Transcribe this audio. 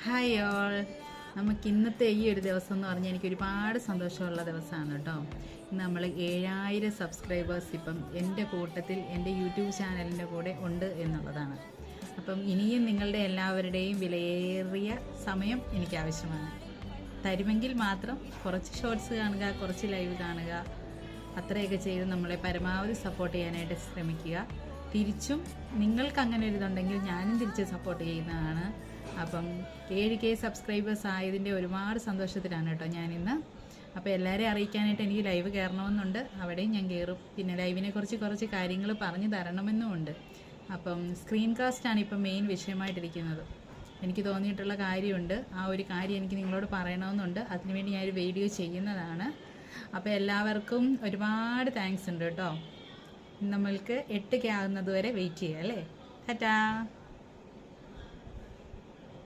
Hi all. നമുക്ക് ഇന്നത്തെ ഈ ഒരു ദിവസം എന്ന് പറഞ്ഞാൽ എനിക്ക് ഒരുപാട് സന്തോഷമുള്ള ദിവസമാണ് കേട്ടോ. നമ്മൾ 7000 സബ്സ്ക്രൈബേഴ്സ് ഇപ്പം എൻ്റെ കൂട്ടത്തിൽ എൻ്റെ യൂട്യൂബ് ചാനലിൻ്റെ കൂടെ ഉണ്ട് എന്നുള്ളതാണ്. അപ്പം ഇനിയും നിങ്ങളുടെ എല്ലാവരുടെയും വിലയേറിയ സമയം എനിക്ക് ആവശ്യമാണ്. തരുമെങ്കിൽ മാത്രം കുറച്ച് ഷോർട്സ് കാണുക, കുറച്ച് ലൈവ് കാണുക, അത്രയൊക്കെ ചെയ്ത് നമ്മളെ പരമാവധി സപ്പോർട്ട് ചെയ്യാനായിട്ട് ശ്രമിക്കുക. തിരിച്ചും നിങ്ങൾക്ക് അങ്ങനെ ഒരു ഇതുണ്ടെങ്കിൽ ഞാനും തിരിച്ച് സപ്പോർട്ട് ചെയ്യുന്നതാണ്. അപ്പം 7K സബ്സ്ക്രൈബേഴ്സ് ആയതിൻ്റെ ഒരുപാട് സന്തോഷത്തിലാണ് കേട്ടോ ഞാനിന്ന്. അപ്പോൾ എല്ലാവരെയും അറിയിക്കാനായിട്ട് എനിക്ക് ലൈവ് കയറണമെന്നുണ്ട്, അവിടെയും ഞാൻ കയറും. പിന്നെ ലൈവിനെ കുറിച്ച് കുറച്ച് കാര്യങ്ങൾ പറഞ്ഞു തരണമെന്നുമുണ്ട്. അപ്പം സ്ക്രീൻ കാസ്റ്റാണ് ഇപ്പം മെയിൻ വിഷയമായിട്ടിരിക്കുന്നത്. എനിക്ക് തോന്നിയിട്ടുള്ള കാര്യമുണ്ട്, ആ ഒരു കാര്യം എനിക്ക് നിങ്ങളോട് പറയണമെന്നുണ്ട്. അതിനുവേണ്ടി ഞാനൊരു വീഡിയോ ചെയ്യുന്നതാണ്. അപ്പോൾ എല്ലാവർക്കും ഒരുപാട് താങ്ക്സ് ഉണ്ട് കേട്ടോ. നമ്മൾക്ക് 8K ആകുന്നത് വരെ വെയിറ്റ് ചെയ്യാം അല്ലേ. ടാറ്റാ.